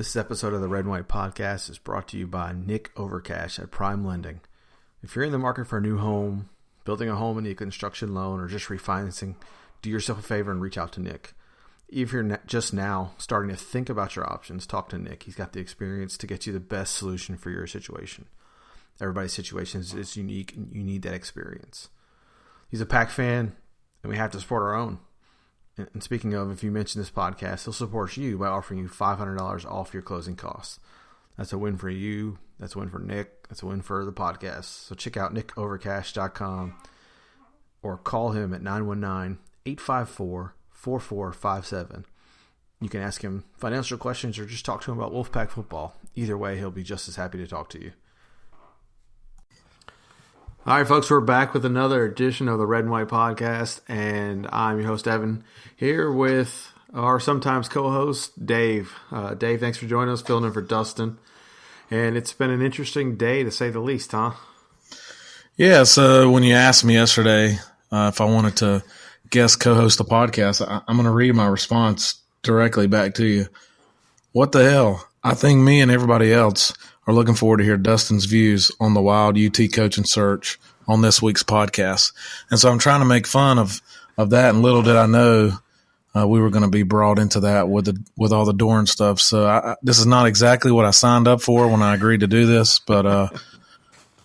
This episode of the Red and White Podcast is brought to you by Nick Overcash at Prime Lending. If you're in the market for a new home, building a home and need a construction loan, or just refinancing, do yourself a favor and reach out to Nick. If you're just now starting to think about your options, talk to Nick. He's got the experience to get you the best solution for your situation. Everybody's situation is unique, and you need that experience. He's a Pack fan, and we have to support our own. And speaking of, if you mention this podcast, he'll support you by offering you $500 off your closing costs. That's a win for you. That's a win for Nick. That's a win for the podcast. So check out nickovercash.com or call him at 919-854-4457. You can ask him financial questions or just talk to him about Wolfpack football. Either way, he'll be just as happy to talk to you. All right, folks, we're back with another edition of the Red and White Podcast, and I'm your host, Evan, here with our sometimes co-host, Dave. Dave, thanks for joining us, filling in for Dustin. And it's been an interesting day, to say the least, huh? Yeah, so when you asked me yesterday if I wanted to guest co-host the podcast, I'm going to read my response directly back to you. What the hell? I think me and everybody else are looking forward to hear Dustin's views on the wild UT coaching search on this week's podcast. And so I'm trying to make fun of that, and little did I know we were going to be brought into that with all the Doeren stuff. So this is not exactly what I signed up for when I agreed to do this, but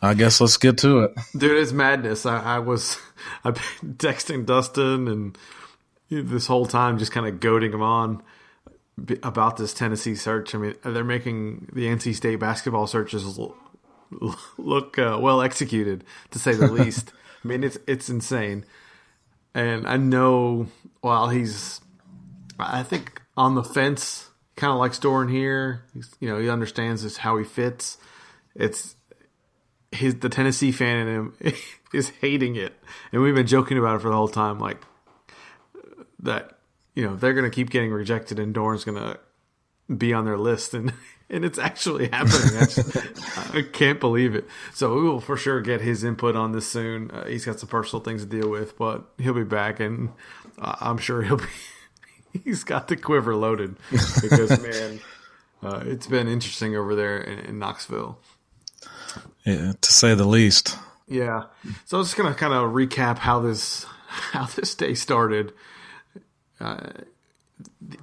I guess let's get to it. Dude, it's madness. I've been texting Dustin and this whole time just kind of goading him on about this Tennessee search. I mean, they're making the NC State basketball searches look well executed, to say the least. I mean, it's insane. And I know while I think on the fence, kind of likes Doeren here. He understands this, how he fits. It's the Tennessee fan in him is hating it, and we've been joking about it for the whole time, like that. They're going to keep getting rejected, and Doeren's going to be on their list, and it's actually happening. I can't believe it. So we will for sure get his input on this soon. He's got some personal things to deal with, but he'll be back, and I'm sure he's got the quiver loaded because, man, it's been interesting over there in Knoxville. Yeah, to say the least. Yeah. So I'm just going to kind of recap how this day started.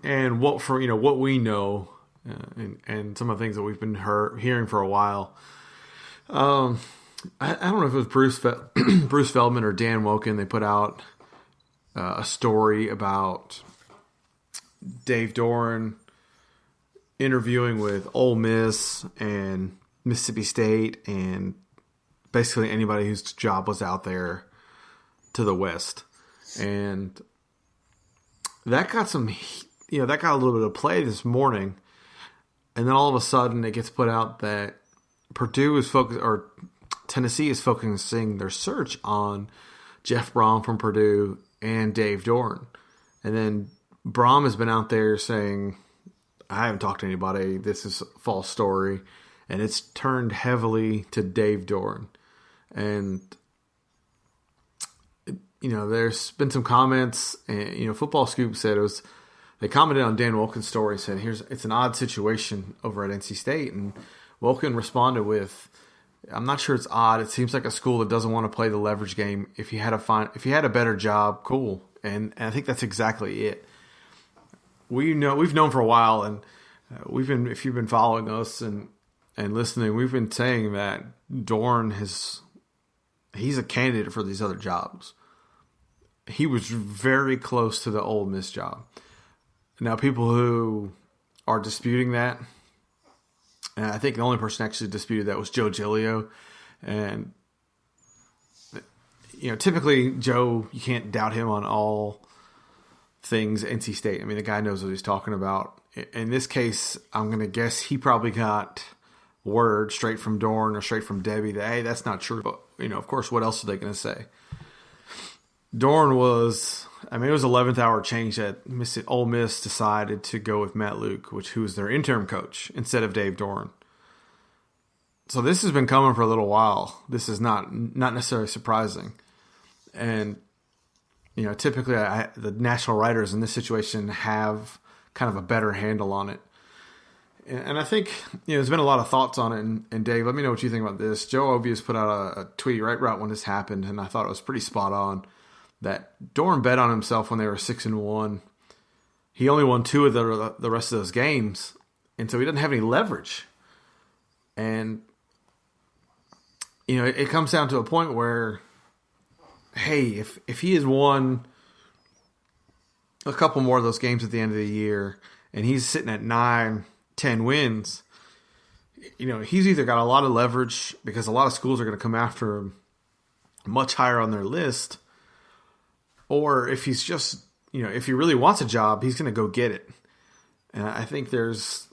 And what we know, and some of the things that we've been hearing for a while. I don't know if it was Bruce Feldman or Dan Woken. They put out a story about Dave Doeren interviewing with Ole Miss and Mississippi State and basically anybody whose job was out there to the West. And that got a little bit of play this morning, and then all of a sudden it gets put out that Tennessee is focusing their search on Jeff Brom from Purdue and Dave Doeren. And then Brom has been out there saying, I haven't talked to anybody, this is a false story, and it's turned heavily to Dave Doeren. And there's been some comments, and, Football Scoop said they commented on Dan Woken's story and said, it's an odd situation over at NC State. And Woken responded with, I'm not sure it's odd. It seems like a school that doesn't want to play the leverage game. If you had a better job, cool. And I think that's exactly it. We've known for a while, and if you've been following us and listening, we've been saying that Doeren he's a candidate for these other jobs. He was very close to the Ole Miss job. Now, people who are disputing that, and I think the only person actually disputed that was Joe Giglio. And, typically, Joe, you can't doubt him on all things NC State. I mean, the guy knows what he's talking about. In this case, I'm going to guess he probably got word straight from Doeren or straight from Debbie that, hey, that's not true. But, of course, what else are they going to say? Doeren it was 11th hour change that Ole Miss decided to go with Matt Luke, who was their interim coach, instead of Dave Doeren. So this has been coming for a little while. This is not necessarily surprising. And, typically the national writers in this situation have kind of a better handle on it. And I think, there's been a lot of thoughts on it. And Dave, let me know what you think about this. Joe Ovius put out a tweet right when this happened, and I thought it was pretty spot on, that Doeren bet on himself when they were 6-1. He only won 2 of the rest of those games, and so he doesn't have any leverage. And, it comes down to a point where, hey, if he has won a couple more of those games at the end of the year, and he's sitting at 9-10 wins, he's either got a lot of leverage because a lot of schools are going to come after him much higher on their list, or if he's just, if he really wants a job, he's going to go get it. And I think there's,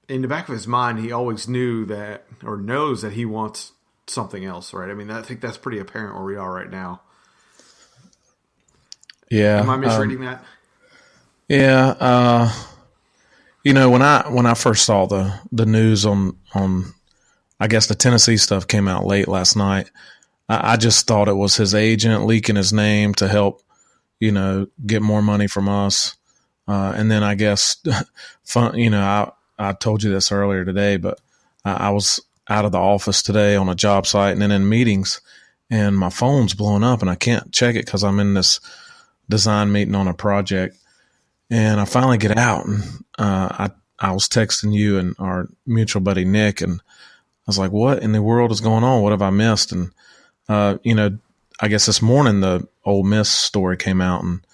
in the back of his mind, he always knew that, or knows that he wants something else, right? I mean, I think that's pretty apparent where we are right now. Yeah. Am I misreading that? Yeah. When I first saw the news on I guess the Tennessee stuff came out late last night, I just thought it was his agent leaking his name to help, get more money from us. And then I guess, I told you this earlier today, but I was out of the office today on a job site and then in meetings, and my phone's blowing up and I can't check it because I'm in this design meeting on a project. And I finally get out, and I was texting you and our mutual buddy Nick, and I was like, what in the world is going on? What have I missed? And, I guess this morning the Ole Miss story came out, and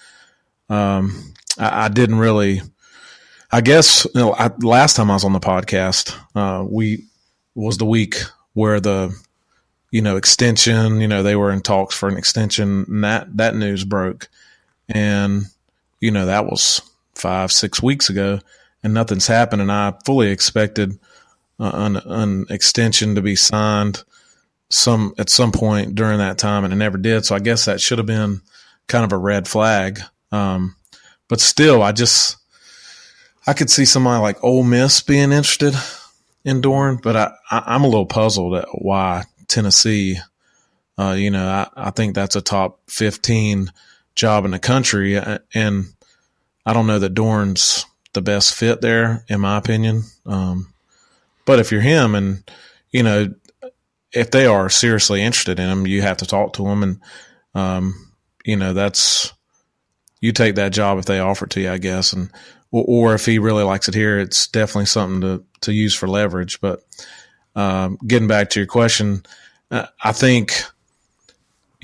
I didn't really – I guess last time I was on the podcast, was the week where the, extension, they were in talks for an extension, and that news broke. And, that was 5-6 weeks ago, and nothing's happened. And I fully expected an extension to be signed at some point during that time, and it never did. So I guess that should have been kind of a red flag. But still, I could see somebody like Ole Miss being interested in Doeren, but I'm a little puzzled at why Tennessee. I think that's a top 15 job in the country, and I don't know that Doeren's the best fit there, in my opinion. But if you're him, and if they are seriously interested in him, you have to talk to him, and that's you take that job if they offer it to you, I guess, and. Or if he really likes it here, it's definitely something to use for leverage. But getting back to your question, I think,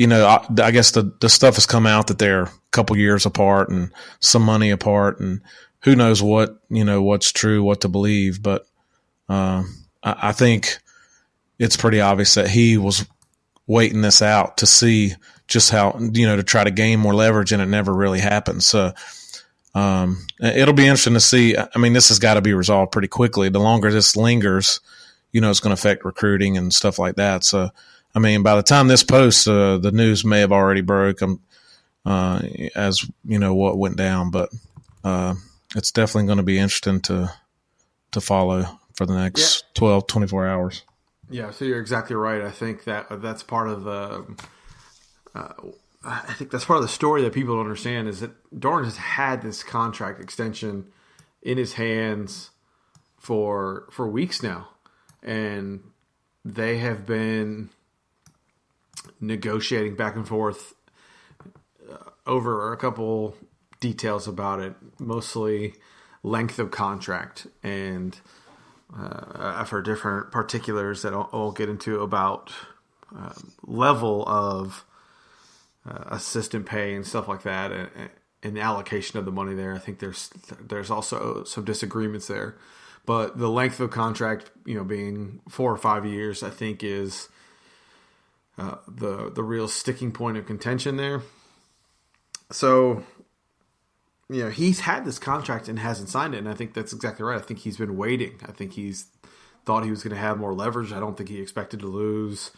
I guess the stuff has come out that they're a couple years apart and some money apart, and who knows what's true, what to believe. But I think it's pretty obvious that he was waiting this out to see just how, to try to gain more leverage, and it never really happened. So, it'll be interesting to see. I mean, this has got to be resolved pretty quickly. The longer this lingers, it's going to affect recruiting and stuff like that. So, I mean, by the time this posts, the news may have already broke, as what went down. But it's definitely going to be interesting to follow for the next 12, 24 hours. Yeah, so you're exactly right. I think that's part of the. I think that's part of the story that people don't understand, is that Doeren has had this contract extension in his hands for weeks now, and they have been negotiating back and forth over a couple details about it, mostly length of contract, and I've heard different particulars that I'll get into about level of assistant pay and stuff like that, and the allocation of the money there. I think there's also some disagreements there, but the length of contract, being 4 or 5 years, I think is the real sticking point of contention there. So, he's had this contract and hasn't signed it, and I think that's exactly right. I think he's been waiting. I think he's thought he was going to have more leverage. I don't think he expected to lose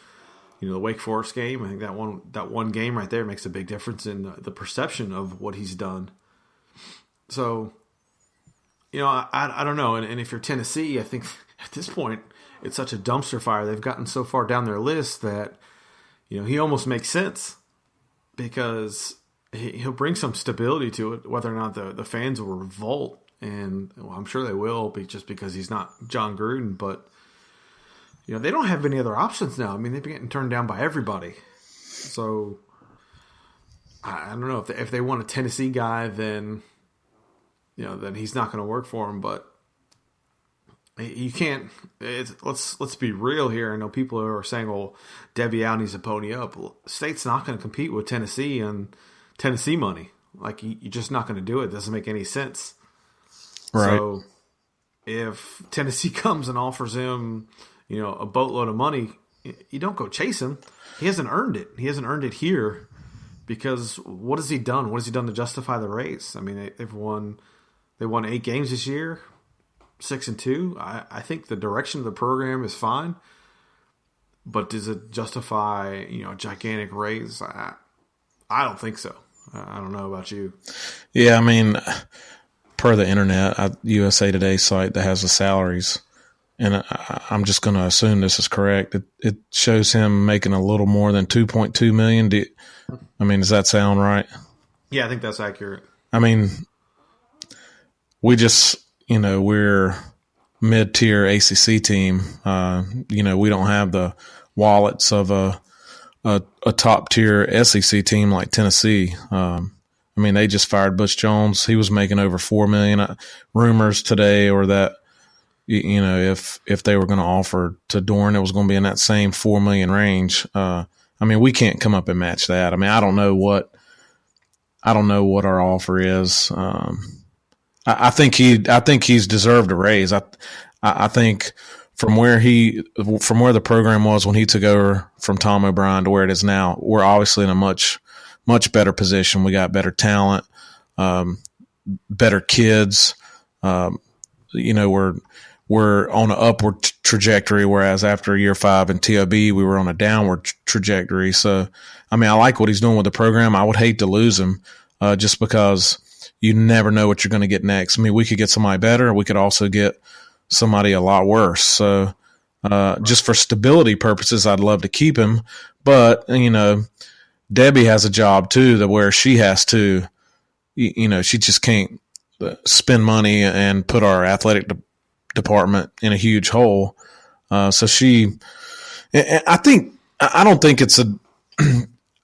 the Wake Forest game. I think that one game right there makes a big difference in the perception of what he's done. So, I don't know. And if you're Tennessee, I think at this point it's such a dumpster fire. They've gotten so far down their list that, he almost makes sense, because he'll bring some stability to it, whether or not the fans will revolt and well, I'm sure they will, just because he's not John Gruden. But they don't have any other options now. I mean, they've been getting turned down by everybody. So I don't know if they want a Tennessee guy, then then he's not going to work for him. But you can't. Let's be real here. I know people are saying, "Well, DeBusschere needs to pony up." Well, State's not going to compete with Tennessee and Tennessee money. Like, you're just not going to do it. It doesn't make any sense. Right. So if Tennessee comes and offers him, a boatload of money, you don't go chase him. He hasn't earned it. He hasn't earned it here, because what has he done? What has he done to justify the raise? I mean, they won 8 games this year, 6-2. I think the direction of the program is fine, but does it justify a gigantic raise? I don't think so. I don't know about you. Yeah, I mean, per the internet, USA Today site that has the salaries, and I'm just going to assume this is correct. It shows him making a little more than $2.2 million. Does that sound right? Yeah, I think that's accurate. I mean, we just, we're mid-tier ACC team. We don't have the wallets of a top-tier SEC team like Tennessee. They just fired Butch Jones. He was making over $4 million. Rumors today or that, if they were going to offer to Doeren, it was going to be in that same $4 million range. We can't come up and match that. I don't know what our offer is. I think he's deserved a raise. I think from where the program was when he took over from Tom O'Brien to where it is now, we're obviously in a much better position. We got better talent, better kids. We're on an upward trajectory, whereas after year 5 in TOB, we were on a downward trajectory. So, I like what he's doing with the program. I would hate to lose him just because you never know what you're going to get next. We could get somebody better. We could also get somebody a lot worse. So just for stability purposes, I'd love to keep him. But, Debbie has a job too, that where she has to, she just can't spend money and put our athletic department in a huge hole. I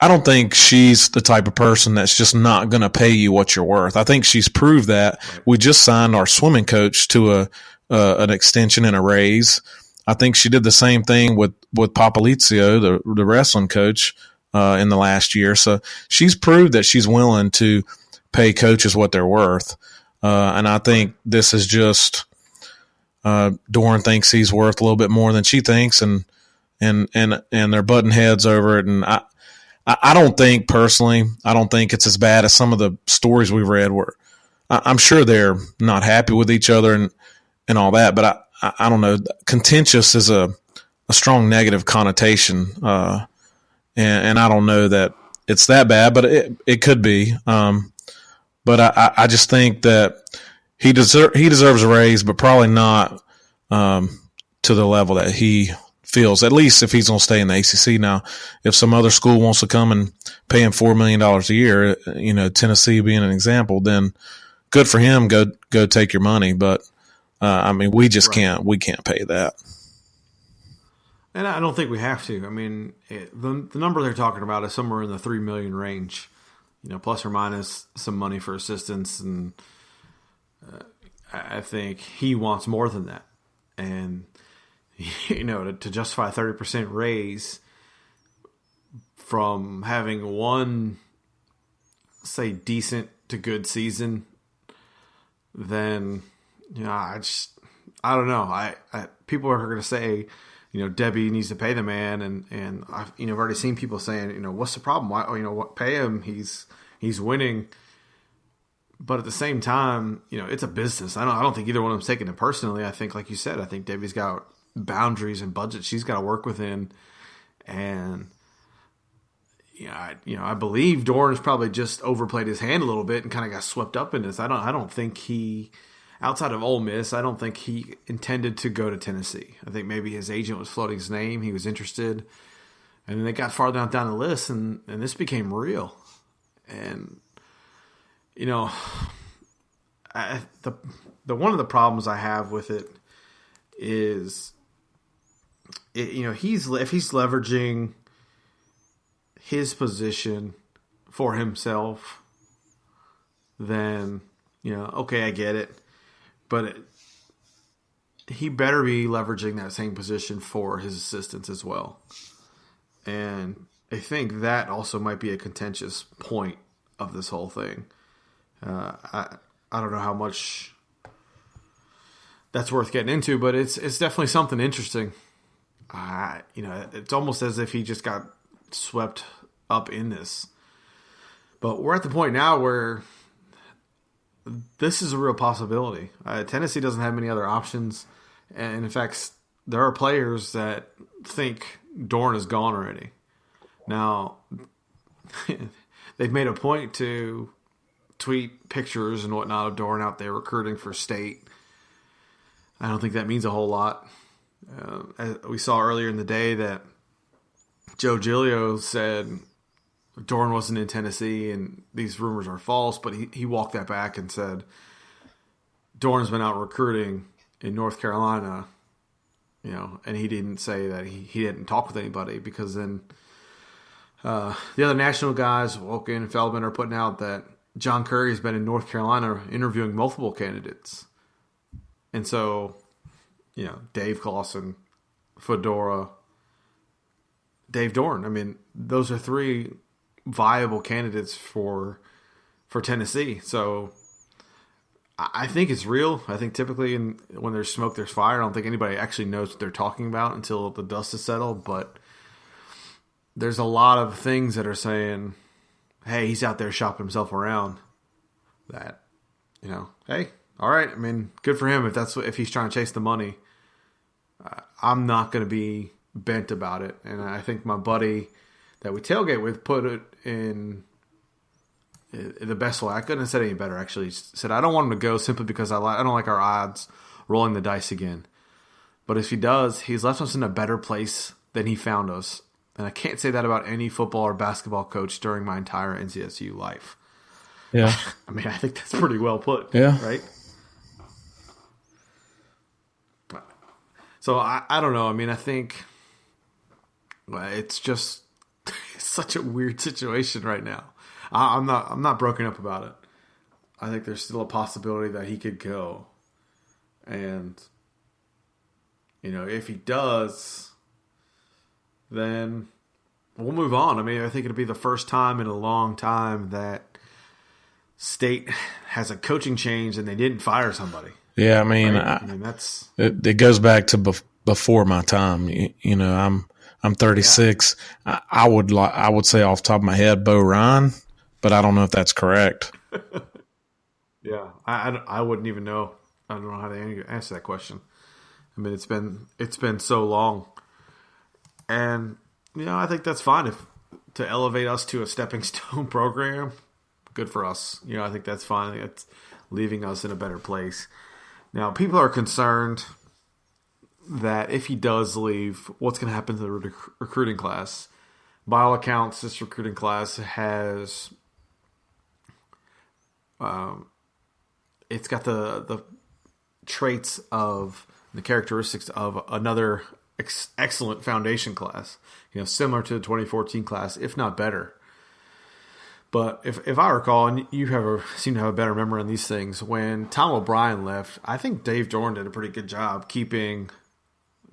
don't think she's the type of person that's just not going to pay you what you're worth. I think she's proved that. We just signed our swimming coach to an extension and a raise. I think she did the same thing with Papalizio, the wrestling coach, in the last year. So she's proved that she's willing to pay coaches what they're worth. And I think this is just Doeren thinks he's worth a little bit more than she thinks, and they're butting heads over it. And I don't think personally, it's as bad as some of the stories we've read where I'm sure they're not happy with each other and all that, but I don't know. Contentious is a strong negative connotation. And I don't know that it's that bad, but it could be. But I just think that he deserves a raise, but probably not to the level that he feels, at least if he's going to stay in the ACC. Now, if some other school wants to come and pay him $4 million a year, Tennessee being an example, then good for him. Go take your money. But, we just can't pay that. And I don't think we have to. The number they're talking about is somewhere in the $3 million range, plus or minus some money for assistance. And I think he wants more than that. And, to justify a 30% raise from having one, say, decent to good season, then, I don't know. People are going to say, Debbie needs to pay the man, and I've already seen people saying, what's the problem? Why, pay him? He's winning. But at the same time, it's a business. I don't think either one of them's taking it personally. I think, like you said, I think Debbie's got boundaries and budgets she's got to work within, and I believe Doeren's probably just overplayed his hand a little bit and kind of got swept up in this. I don't think he, outside of Ole Miss, I don't think he intended to go to Tennessee. I think maybe his agent was floating his name. He was interested. And then they got far down the list, and this became real. And, the one of the problems I have with it is, if he's leveraging his position for himself, then okay, I get it, but he better be leveraging that same position for his assistants as well. And I think that also might be a contentious point of this whole thing. I don't know how much that's worth getting into, but it's definitely something interesting. It's almost as if he just got swept up in this. But we're at the point now where this is a real possibility. Tennessee doesn't have many other options. And in fact, there are players that think Dorn is gone already. Now, they've made a point to tweet pictures and whatnot of Dorn out there recruiting for state. I don't think that means a whole lot. As we saw earlier in the day that Joe Giglio said Dorn wasn't in Tennessee and these rumors are false, but he walked that back and said Dorn's been out recruiting in North Carolina, and he didn't say that he didn't talk with anybody, because then the other national guys, Wolken and Feldman, are putting out that John Curry has been in North Carolina interviewing multiple candidates. And so, Dave Clawson, Fedora, Dave Dorn. I mean, those are three viable candidates for Tennessee. So I think it's real. I think typically when there's smoke, there's fire. I don't think anybody actually knows what they're talking about until the dust is settled. But there's a lot of things that are saying, hey, he's out there shopping himself around. That, hey, all right. I mean, good for him if he's trying to chase the money. I'm not going to be bent about it. And I think my buddy that we tailgate with put it in the best way. I couldn't have said any better, actually. He said, I don't want him to go simply because I don't like our odds rolling the dice again. But if he does, he's left us in a better place than he found us. And I can't say that about any football or basketball coach during my entire NCSU life. Yeah. I mean, I think that's pretty well put. Yeah. Right? So I don't know. I mean, I think it's just such a weird situation right now. I'm not broken up about it. I think there's still a possibility that he could go. And, if he does, then we'll move on. I mean, I think it'll be the first time in a long time that State has a coaching change and they didn't fire somebody. Yeah, I mean, right? I mean that's it goes back to before my time. I'm 36. Yeah. I would say off the top of my head Bo Ryan, but I don't know if that's correct. Yeah, I wouldn't even know. I don't know how to answer that question. I mean, it's been so long, and I think that's fine to elevate us to a stepping stone program. Good for us. I think that's fine. It's leaving us in a better place. Now, people are concerned that if he does leave, what's going to happen to the recruiting class? By all accounts, this recruiting class has it's got the traits of the characteristics of another excellent foundation class, similar to the 2014 class, if not better. But if I recall, and you seem to have a better memory on these things, when Tom O'Brien left, I think Dave Dorn did a pretty good job keeping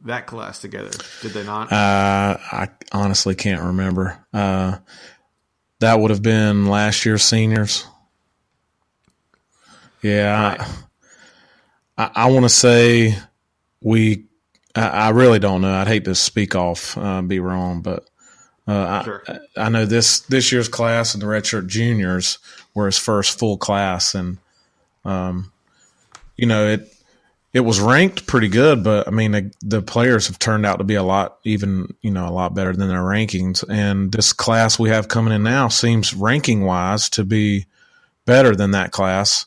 that class together. Did they not? I honestly can't remember. That would have been last year's seniors. Yeah, right. I want to say I really don't know. I'd hate to speak off, be wrong, but sure. I know this year's class and the redshirt juniors were his first full class, and it was ranked pretty good, but I mean the players have turned out to be a lot better than their rankings, and this class we have coming in now seems ranking wise to be better than that class.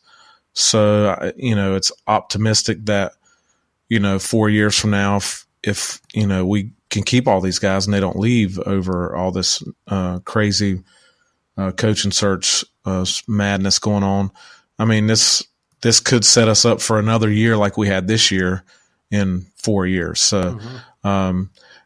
So it's optimistic that 4 years from now, if we can keep all these guys and they don't leave over all this crazy coaching search madness going on. I mean, this this could set us up for another year like we had this year in 4 years. So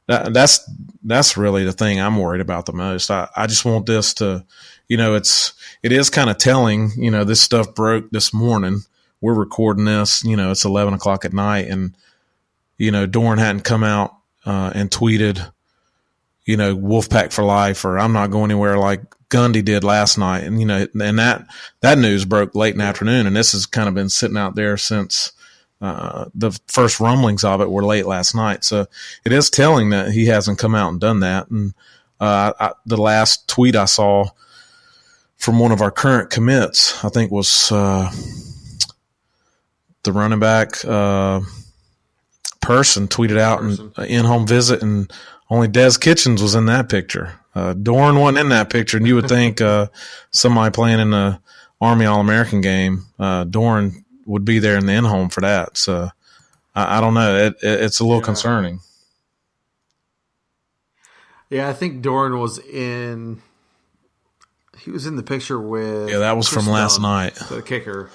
that's really the thing I'm worried about the most. I just want this to, it is kind of telling, this stuff broke this morning. We're recording this, it's 11 o'clock at night, and, Doeren hadn't come out and tweeted, Wolfpack for life, or I'm not going anywhere like Gundy did last night. And, and that news broke late in the afternoon, and this has kind of been sitting out there since the first rumblings of it were late last night. So it is telling that he hasn't come out and done that. And the last tweet I saw from one of our current commits, I think was the running back person tweeted out an in-home visit, and only Des Kitchens was in that picture. Doeren wasn't in that picture, and you would think somebody playing in the Army All-American game, Doeren would be there in the in-home for that. So I don't know. It's a little concerning. Yeah, I think Doeren was in. He was in the picture with. Yeah, that was Chris from last Dunn, night. the kicker.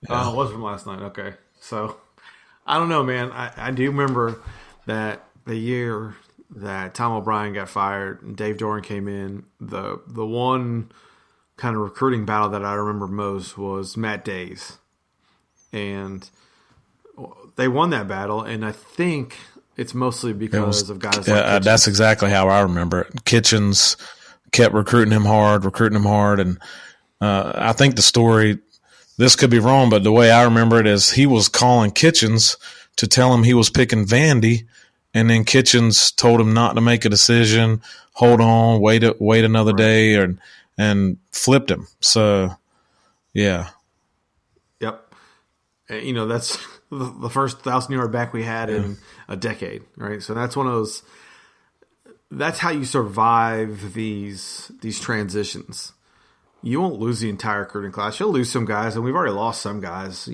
Yeah. It was from last night. Okay, so I don't know, man. I do remember that the year that Tom O'Brien got fired and Dave Doeren came in, the one kind of recruiting battle that I remember most was Matt Days. And they won that battle, and I think it's mostly because of guys like Kitchens. That's exactly how I remember it. Kitchens kept recruiting him hard, and I think the story, this could be wrong, but the way I remember it is he was calling Kitchens to tell him he was picking Vandy, and then Kitchens told him not to make a decision, hold on, wait another day, and flipped him. So, yeah. Yep. That's the first 1,000-yard back we had in a decade, right? So that's one of those. That's how you survive these transitions. You won't lose the entire recruiting class. You'll lose some guys, and we've already lost some guys.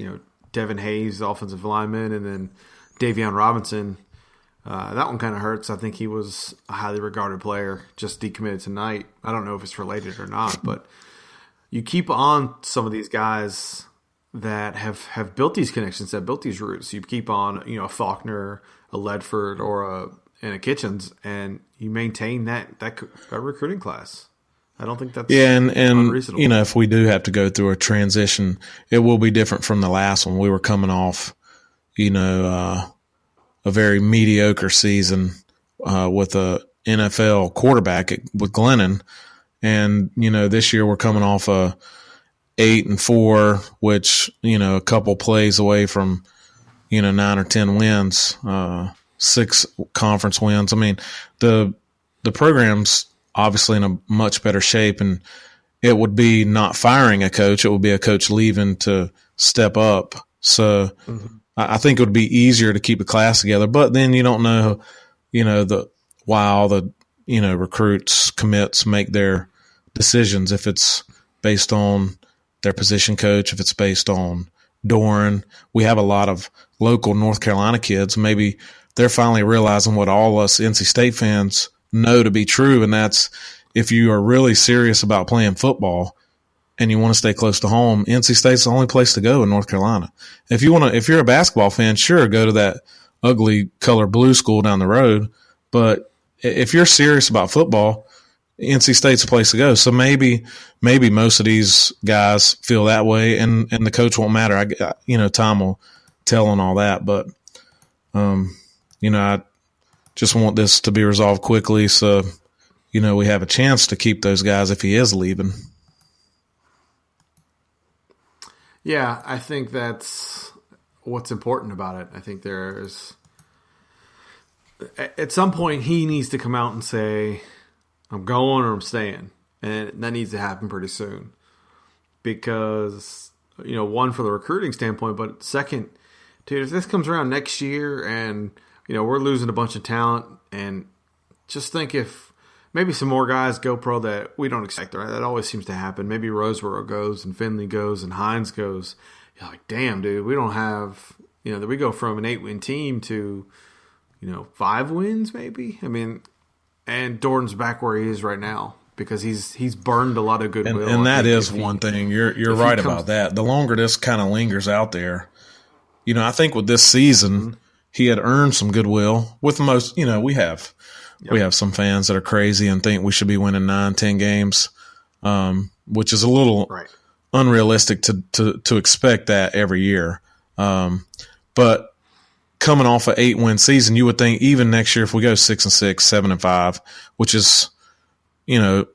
Devin Hayes, the offensive lineman, and then Davion Robinson. That one kind of hurts. I think he was a highly regarded player, just decommitted tonight. I don't know if it's related or not, but you keep on some of these guys that have built these connections, that built these roots. You keep on, a Faulkner, a Ledford, or a Kitchens, and you maintain that recruiting class. I don't think that's and unreasonable. If we do have to go through a transition, it will be different from the last one. We were coming off, a very mediocre season with a NFL quarterback with Glennon, and this year we're coming off a 8-4, which a couple plays away from 9 or 10 wins, 6 conference wins. I mean, the program's obviously in a much better shape, and it would be not firing a coach; it would be a coach leaving to step up. So I think it would be easier to keep the class together. But then you don't know, while the recruits, commits make their decisions, if it's based on their position coach, if it's based on Doeren. We have a lot of local North Carolina kids. Maybe they're finally realizing what all us NC State fans know to be true, and that's if you are really serious about playing football and you want to stay close to home, NC State's the only place to go in North Carolina. If you're a basketball fan, sure, go to that ugly color blue school down the road. But if you're serious about football, NC State's a place to go. So maybe most of these guys feel that way, and the coach won't matter. Time will tell on all that. But, I just want this to be resolved quickly so, we have a chance to keep those guys if he is leaving. Yeah, I think that's what's important about it. I think at some point he needs to come out and say, I'm going or I'm staying. And that needs to happen pretty soon. Because, one, for the recruiting standpoint, but second, dude, if this comes around next year and, we're losing a bunch of talent, and just think if maybe some more guys go pro that we don't expect, right? That always seems to happen. Maybe Roseboro goes and Finley goes and Hines goes. You're like, damn, dude, we don't have, that we go from an 8-win team to, 5 wins maybe. I mean, and Doeren's back where he is right now. because he's burned a lot of goodwill. And that is one thing. You're right about that. The longer this kind of lingers out there, I think with this season, he had earned some goodwill with most. We have some fans that are crazy and think we should be winning 9-10 games, which is a little unrealistic to expect that every year. But coming off an 8-win season, you would think even next year if we go 6-6, 7-5, which is,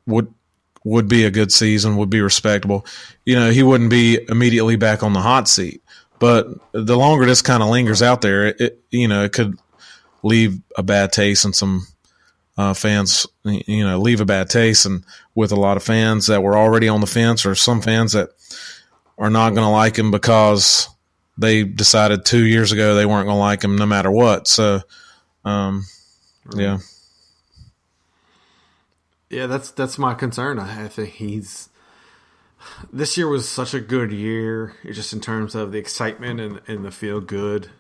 would be a good season, would be respectable. He wouldn't be immediately back on the hot seat. But the longer this kind of lingers out there, it could leave a bad taste in some fans, leave a bad taste, and with a lot of fans that were already on the fence, or some fans that are not going to like him because they decided 2 years ago they weren't going to like him no matter what. So, yeah. Yeah, that's my concern. I think this year was such a good year, just in terms of the excitement and the feel good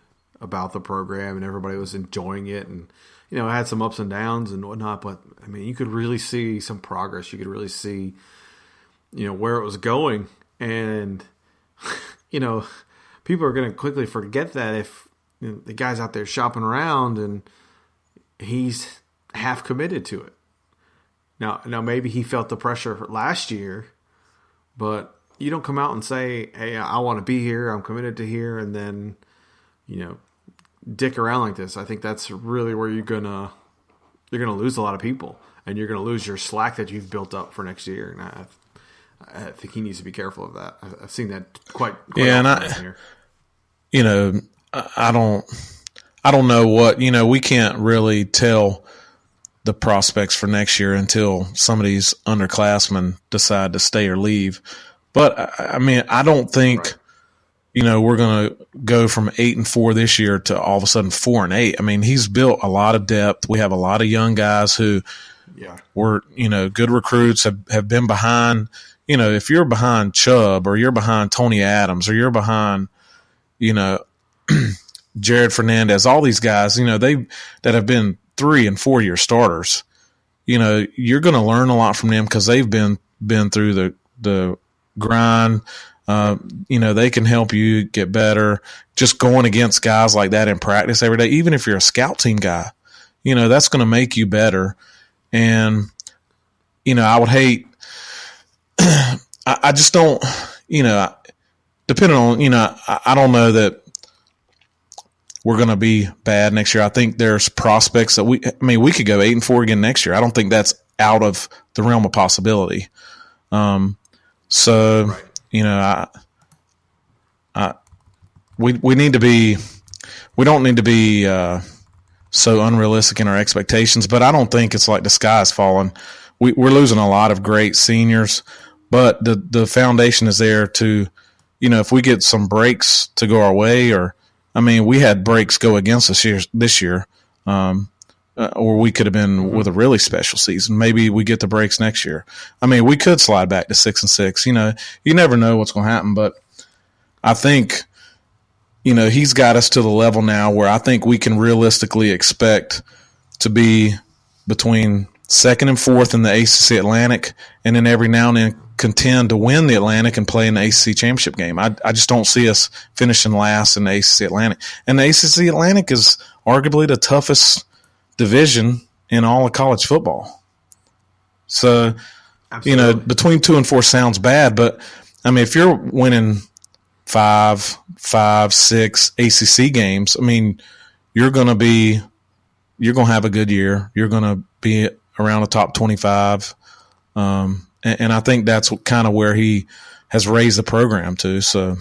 about the program, and everybody was enjoying it, and it had some ups and downs and whatnot. But I mean, you could really see some progress. You could really see, where it was going, and people are going to quickly forget that if the guy's out there shopping around and he's half committed to it. Now maybe he felt the pressure last year, but you don't come out and say, "Hey, I want to be here. I'm committed to here," and then, dick around like this. I think that's really where you're gonna lose a lot of people, and you're gonna lose your slack that you've built up for next year. And I think he needs to be careful of that. I've seen that quite often here. I don't know what, we can't really tell the prospects for next year until some of these underclassmen decide to stay or leave. But I mean, I don't think, we're going to go from 8-4 this year to all of a sudden 4-8. I mean, he's built a lot of depth. We have a lot of young guys who were, good recruits, have been behind. If you're behind Chubb, or you're behind Tony Adams, or you're behind, Jared Fernandez, all these guys, that have been 3- and 4-year starters, you're going to learn a lot from them because they've been through the grind. They can help you get better. Just going against guys like that in practice every day, even if you're a scout team guy, that's going to make you better. And, I would hate, I just don't, depending on, I don't know that we're going to be bad next year. I think there's prospects that we could go 8-4 again next year. I don't think that's out of the realm of possibility. We need to be, we don't need to be so unrealistic in our expectations, but I don't think it's like the sky's falling. We're losing a lot of great seniors, but the foundation is there to, if we get some breaks to go our way, or, we had breaks go against us this year, or we could have been with a really special season. Maybe we get the breaks next year. We could slide back to 6-6. You never know what's going to happen, but I think, he's got us to the level now where I think we can realistically expect to be between 2nd and 4th in the ACC Atlantic, and then every now and then contend to win the Atlantic and play in the ACC championship game. I just don't see us finishing last in the ACC Atlantic. And the ACC Atlantic is arguably the toughest division in all of college football. So, Absolutely. Between 2 and 4 sounds bad, but if you're winning 5, 6 ACC games, you're going to have a good year. You're going to be around the top 25. And I think that's kind of where he has raised the program to. So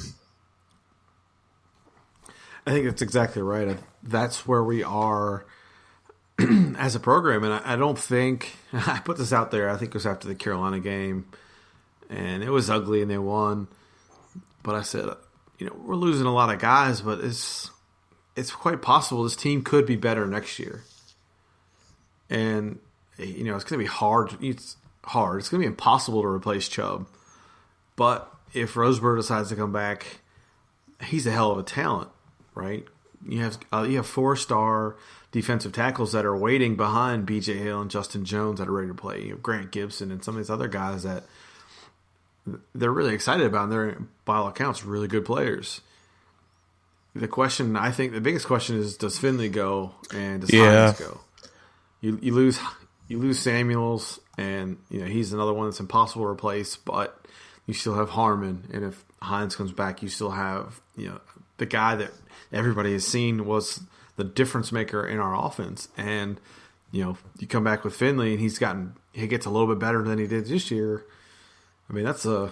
I think that's exactly right. That's where we are as a program. And I don't think – I put this out there. I think it was after the Carolina game, and it was ugly and they won. But I said, we're losing a lot of guys, but it's quite possible this team could be better next year. And, it's going to be hard. It's hard. It's going to be impossible to replace Chubb. But if Roseburg decides to come back, he's a hell of a talent, right? you have 4-star defensive tackles that are waiting behind B.J. Hill and Justin Jones that are ready to play. You have Grant Gibson and some of these other guys that they're really excited about, and they're, by all accounts, really good players. The question, I think, the biggest question is: does Finley go and does Hines go? You lose Samuels, and he's another one that's impossible to replace. But you still have Harmon, and if Hines comes back, you still have the guy that everybody has seen was the difference maker in our offense. And you come back with Finley, and he gets a little bit better than he did this year. I mean, that's a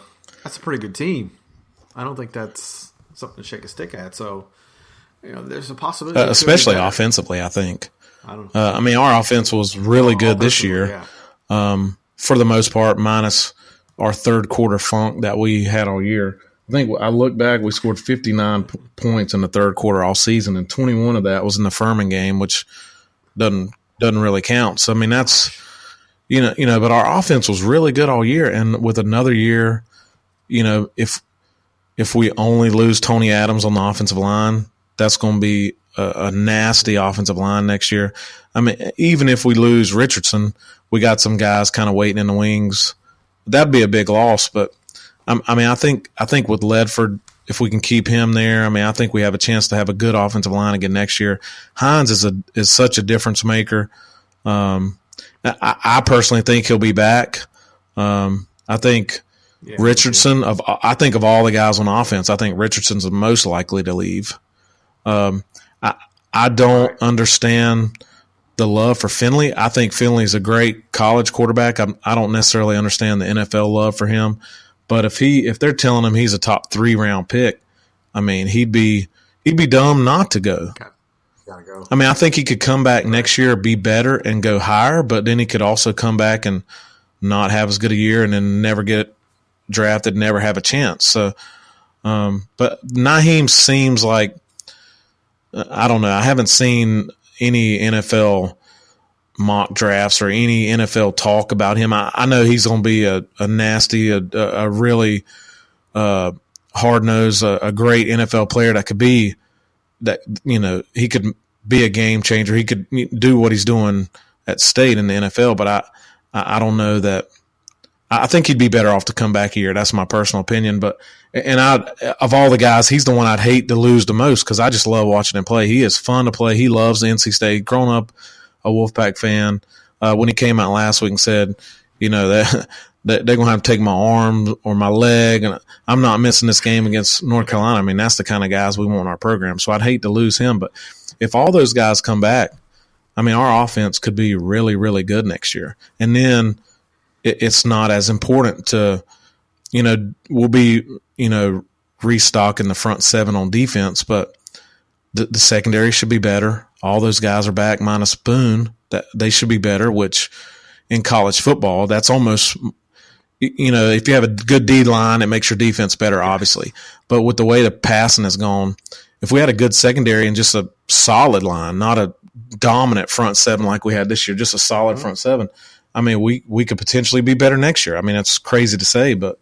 pretty good team. I don't think that's something to shake a stick at. So, there's a possibility, especially offensively. I think. I don't know. I mean, our offense was really good this year, for the most part, minus our third quarter funk that we had all year. I think I look back, we scored 59 points in the third quarter all season, and 21 of that was in the Furman game, which doesn't really count. So I mean, that's but our offense was really good all year, and with another year, if we only lose Tony Adams on the offensive line, that's going to be a nasty offensive line next year. I mean, even if we lose Richardson, we got some guys kind of waiting in the wings. That'd be a big loss, but I think with Ledford, if we can keep him there, I mean, I think we have a chance to have a good offensive line again next year. Hines is such a difference maker. I personally think he'll be back. I think Richardson of all the guys on offense, I think Richardson's the most likely to leave. I don't understand the love for Finley. I think Finley's a great college quarterback. I don't necessarily understand the NFL love for him. But if they're telling him he's a top 3 round pick, I mean, he'd be dumb not to go. Gotta go. I mean, I think he could come back next year, be better, and go higher. But then he could also come back and not have as good a year, and then never get drafted, never have a chance. So, but Nyheim seems like, I don't know. I haven't seen any NFL mock drafts or any NFL talk about him. I know he's going to be a nasty, a really hard-nosed, a great NFL player that could be that, he could be a game changer. He could do what he's doing at State in the NFL, but I don't know that. I think he'd be better off to come back here. That's my personal opinion. But of all the guys, he's the one I'd hate to lose the most because I just love watching him play. He is fun to play. He loves NC State. Growing up a Wolfpack fan, when he came out last week and said, that they're going to have to take my arm or my leg, and I'm not missing this game against North Carolina. I mean, that's the kind of guys we want in our program. So I'd hate to lose him. But if all those guys come back, I mean, our offense could be really, really good next year. And then it's not as important to, we'll be, restocking the front 7 on defense, but the secondary should be better. All those guys are back minus Boone. That they should be better, which in college football, that's almost, if you have a good D line, it makes your defense better, obviously. But with the way the passing has gone, if we had a good secondary and just a solid line, not a dominant front 7 like we had this year, just a solid front 7, I mean, we could potentially be better next year. I mean, it's crazy to say, but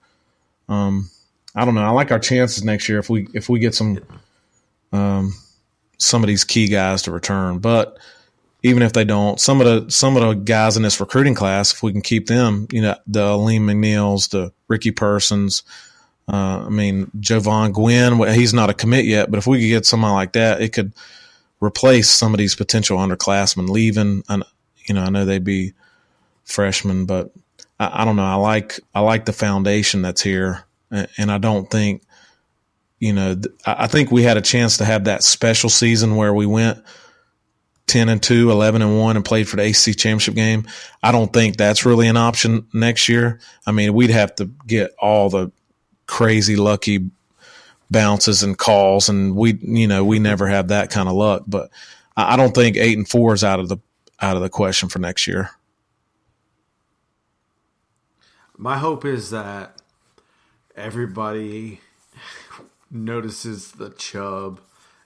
I don't know. I like our chances next year if we get some of these key guys to return. But even if they don't, some of the guys in this recruiting class, if we can keep them, the Aleem McNeils, the Ricky Persons, Jovan Gwynn, he's not a commit yet, but if we could get somebody like that, it could replace some of these potential underclassmen leaving. And I know they'd be freshmen, but I don't know. I like the foundation that's here, and I don't think, I think we had a chance to have that special season where we went 10-2, 11-1, and played for the ACC championship game. I don't think that's really an option next year. I mean, we'd have to get all the crazy lucky bounces and calls, and we never have that kind of luck. But I don't think 8-4 is out of the question for next year. My hope is that everybody notices the Chubb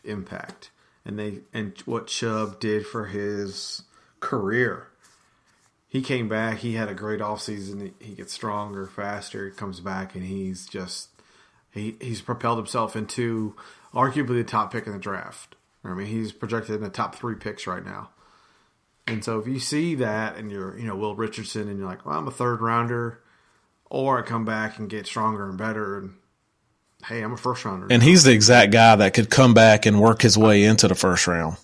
impact and what Chubb did for his career. He came back. He had a great offseason. He gets stronger, faster. He comes back, and he's propelled himself into arguably the top pick in the draft. I mean, he's projected in the top 3 picks right now. And so if you see that and you're, Will Richardson and you're like, well, I'm a 3rd rounder, or I come back and get stronger and better and hey, I'm a 1st rounder. And he's the exact guy that could come back and work his way into the 1st round.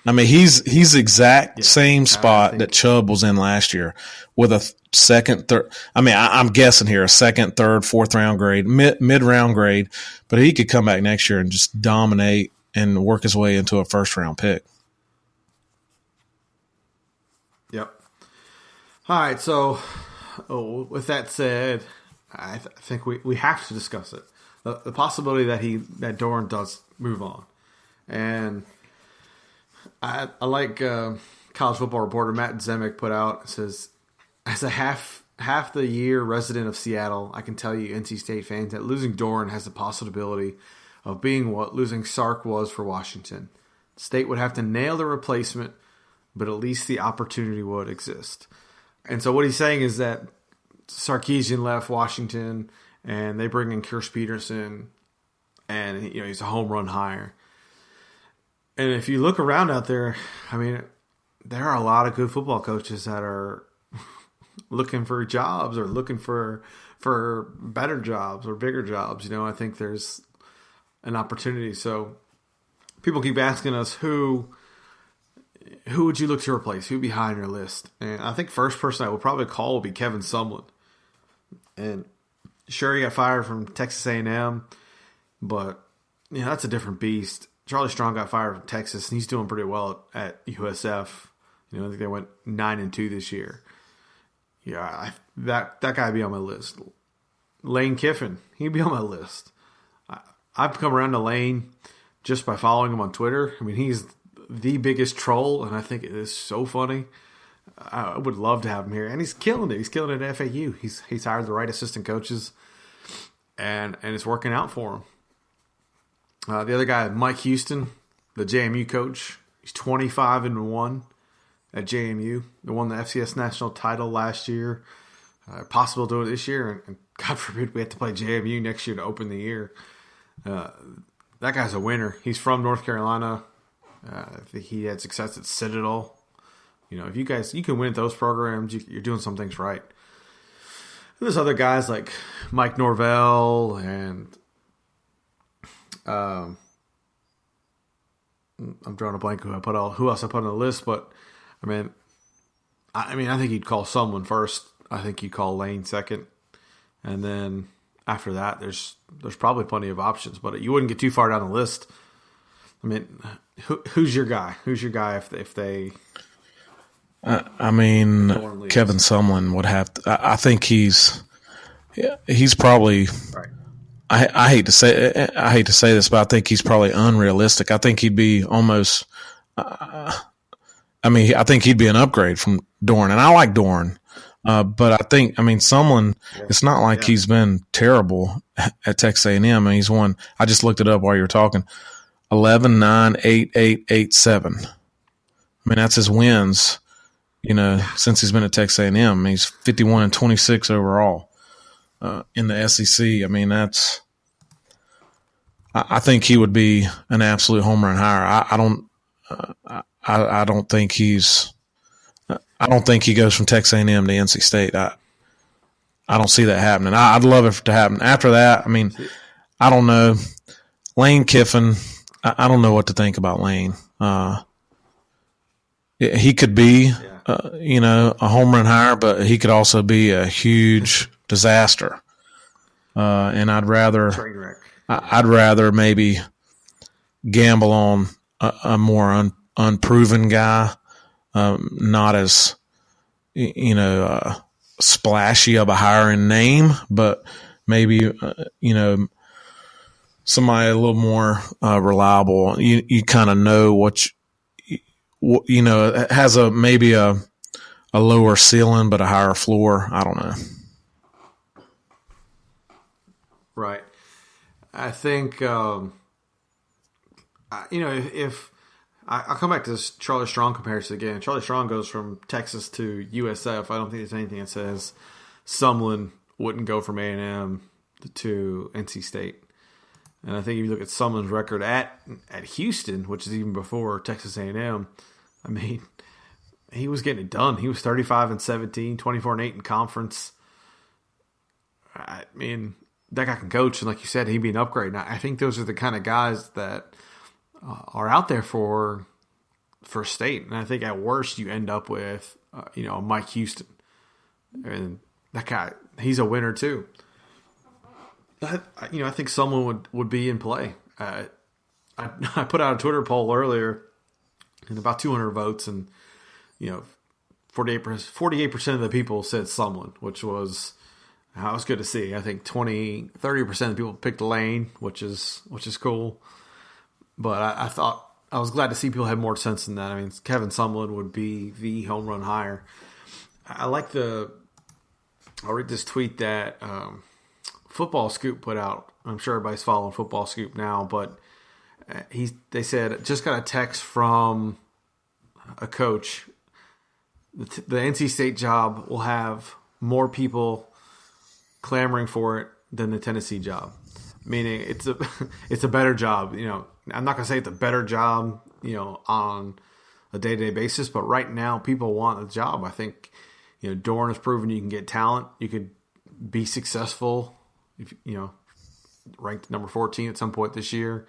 I mean, he's the exact same spot that Chubb was in last year with a 2nd, 3rd. I mean, I'm guessing here a 2nd, 3rd, 4th round grade, mid round grade, but he could come back next year and just dominate and work his way into a 1st round pick. Yep. All right. So, with that said, I think we have to discuss it. The possibility that Doeren does move on. And I like college football reporter Matt Zemek put out, it says, as a half the year resident of Seattle, I can tell you NC State fans that losing Doeren has the possibility of being what losing Sark was for Washington. State would have to nail the replacement, but at least the opportunity would exist. And so what he's saying is that Sarkisian left Washington, and they bring in Kirsch Peterson, and he's a home run hire. And if you look around out there, I mean, there are a lot of good football coaches that are looking for jobs or looking for better jobs or bigger jobs. I think there's an opportunity. So people keep asking us who would you look to replace? Who'd be high on your list? And I think first person I would probably call would be Kevin Sumlin. And sure, he got fired from Texas A&M, but that's a different beast. Charlie Strong got fired from Texas, and he's doing pretty well at USF. I think they went 9-2 this year. Yeah, that guy would be on my list. Lane Kiffin, he'd be on my list. I've come around to Lane just by following him on Twitter. I mean, he's the biggest troll, and I think it is so funny. I would love to have him here, and he's killing it. He's killing it at FAU. He's hired the right assistant coaches, and it's working out for him. The other guy, Mike Houston, the JMU coach, he's 25-1 at JMU. They won the FCS national title last year. Possible to do it this year, and God forbid we have to play JMU next year to open the year. That guy's a winner. He's from North Carolina. I think he had success at Citadel. If you can win at those programs, you're doing some things right. And there's other guys like Mike Norvell and I'm drawing a blank who else I put on the list, but I mean I think you'd call someone first. I think you'd call Lane second, and then after that, there's probably plenty of options, but you wouldn't get too far down the list. I mean, who's your guy? Who's your guy if they? Kevin Sumlin would have to. I think he's probably. Right. I hate to say this, but I think he's probably unrealistic. I think he'd be almost. I think he'd be an upgrade from Doeren, and I like Doeren, but I think Sumlin. Yeah. It's not like he's been terrible at Texas A&M. I mean, he's won. I just looked it up while you were talking. 11, 9, 8, 8, 8, 7. I mean, that's his wins. Since he's been at Texas A&M, he's 51-26 overall in the SEC. I mean, I think he would be an absolute home run hire. I don't think he goes from Texas A&M to NC State. I don't see that happening. I'd love it to happen. After that, I don't know. Lane Kiffin, I don't know what to think about Lane. He could be, a home run hire, but he could also be a huge disaster. And I'd rather maybe gamble on a more unproven guy, not as splashy of a hiring name, but maybe somebody a little more reliable. You kind of know it has maybe a lower ceiling but a higher floor. I don't know. Right. I think if I'll come back to this Charlie Strong comparison again. Charlie Strong goes from Texas to USF. I don't think there's anything that says Sumlin wouldn't go from A&M to NC State. And I think if you look at Sumlin's record at Houston, which is even before Texas A&M, I mean, he was getting it done. He was 35-17, 24-8 in conference. I mean, that guy can coach, and like you said, he'd be an upgrade. And I think those are the kind of guys that are out there for state. And I think at worst you end up with, Mike Houston. And that guy, he's a winner too. I think someone would be in play. I put out a Twitter poll earlier, and about 200 votes, and 48% of the people said Sumlin, which was good to see. I think 30% of people picked Lane, which is cool. But I thought I was glad to see people have more sense than that. I mean, Kevin Sumlin would be the home run hire. I'll read this tweet that Football Scoop put out. I'm sure everybody's following Football Scoop now, but they said, just got a text from a coach. The NC State job will have more people clamoring for it than the Tennessee job. Meaning it's a better job. I'm not gonna say it's a better job, on a day-to-day basis, but right now people want the job. I think, Doeren has proven you can get talent. You could be successful if ranked number 14 at some point this year.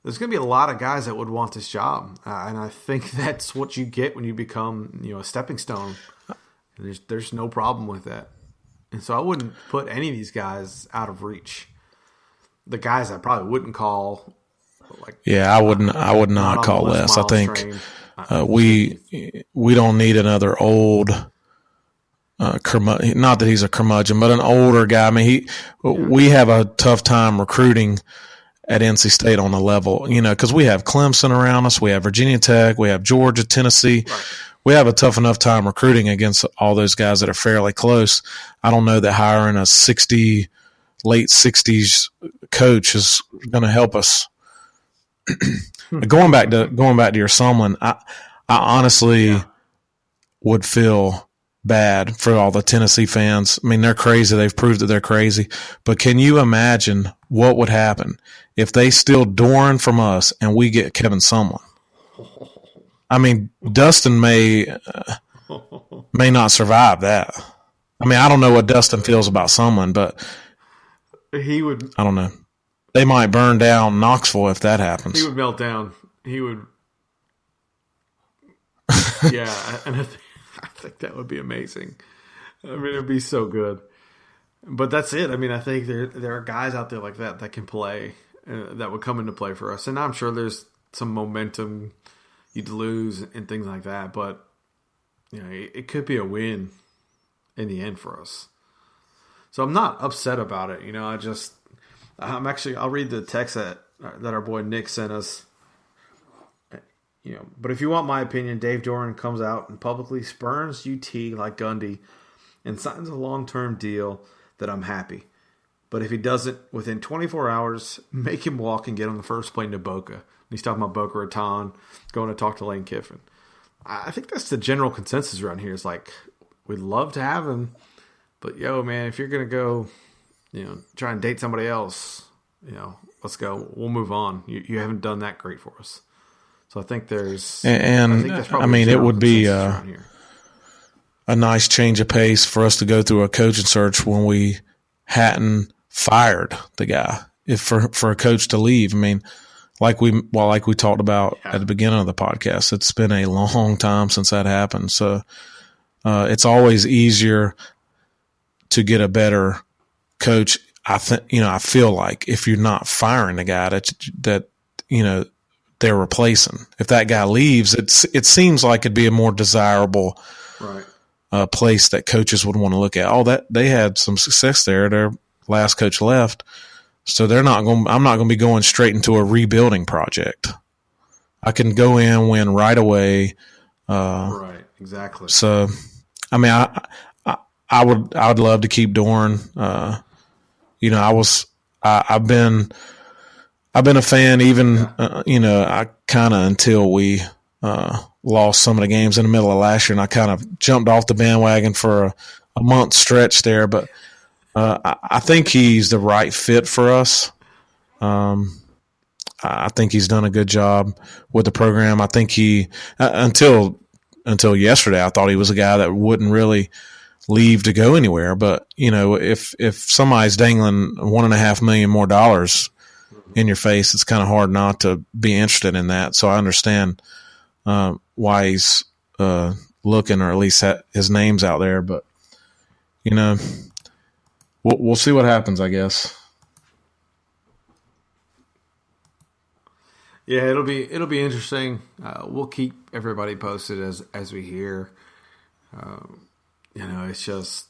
There's going to be a lot of guys that would want this job, and I think that's what you get when you become, a stepping stone. And there's no problem with that, and so I wouldn't put any of these guys out of reach. The guys I probably wouldn't call, I would not call Les. I think we don't need another old. Not that he's a curmudgeon, but an older guy. I mean, we have a tough time recruiting at NC State on the level, because we have Clemson around us, we have Virginia Tech, we have Georgia, Tennessee. Right. We have a tough enough time recruiting against all those guys that are fairly close. I don't know that hiring a late 60s coach is going to help us. Going back to your Sumlin, I honestly would feel bad for all the Tennessee fans. I mean, they're crazy. They've proved that they're crazy. But can you imagine what would happen if they steal Doeren from us and we get Kevin Sumlin? I mean, Dustin may not survive that. I mean, I don't know what Dustin feels about Sumlin, but he would. I don't know. They might burn down Knoxville if that happens. He would melt down. He would. Yeah, and I think that would be amazing. I mean, it'd be so good. But that's it. I mean, I think there are guys out there like that can play, that would come into play for us. And I'm sure there's some momentum you'd lose and things like that. But, it could be a win in the end for us. So I'm not upset about it. I'll read the text that our boy Nick sent us. But if you want my opinion, Dave Doeren comes out and publicly spurns UT like Gundy and signs a long-term deal, that I'm happy. But if he doesn't, within 24 hours, make him walk and get on the first plane to Boca. He's talking about Boca Raton, going to talk to Lane Kiffin. I think that's the general consensus around here. It's like, we'd love to have him, but man, if you're going to go, try and date somebody else, let's go. We'll move on. You haven't done that great for us. So I think there's, it would be a nice change of pace for us to go through a coaching search when we hadn't fired the guy. If for a coach to leave, I mean, like we talked about at the beginning of the podcast, it's been a long time since that happened. So it's always easier to get a better coach. I feel like if you're not firing the guy that they're replacing. If that guy leaves, it seems like it'd be a more desirable place that coaches would want to look at. Oh, that they had some success there. Their last coach left, so I'm not going to be going straight into a rebuilding project. I can go in, win right away. Right, exactly. So, I mean, I would love to keep Doeren. I've been a fan even, I kind of until we lost some of the games in the middle of last year, and I kind of jumped off the bandwagon for a month stretch there. But I think he's the right fit for us. I think he's done a good job with the program. I think he until yesterday, I thought he was a guy that wouldn't really leave to go anywhere. But if somebody's dangling $1.5 million more in your face, it's kind of hard not to be interested in that. So I understand why he's looking, or at least his name's out there. But we'll see what happens, I guess. Yeah, it'll be interesting. We'll keep everybody posted as we hear. It's just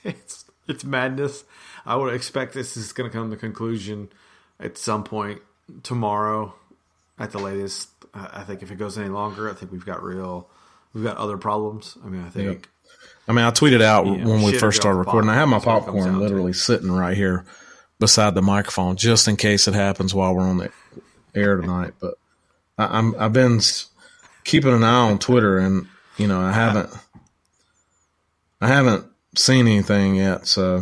it's madness. I would expect this is going to come to conclusion at some point tomorrow, at the latest. I think if it goes any longer, I think we've got other problems. I mean, I think. Yep. I mean, I tweeted out when we first started recording. I have my popcorn literally sitting right here beside the microphone, just in case it happens while we're on the air tonight. But I've been keeping an eye on Twitter, and I haven't seen anything yet. So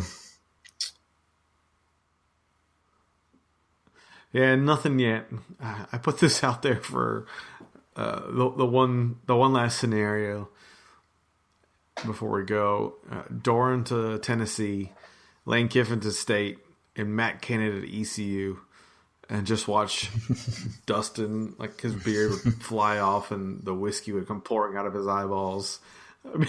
yeah, nothing yet. I put this out there for the one last scenario before we go. Doeren to Tennessee, Lane Kiffin to State, and Matt Kennedy to ECU. And just watch Dustin, like his beard would fly off and the whiskey would come pouring out of his eyeballs. I mean,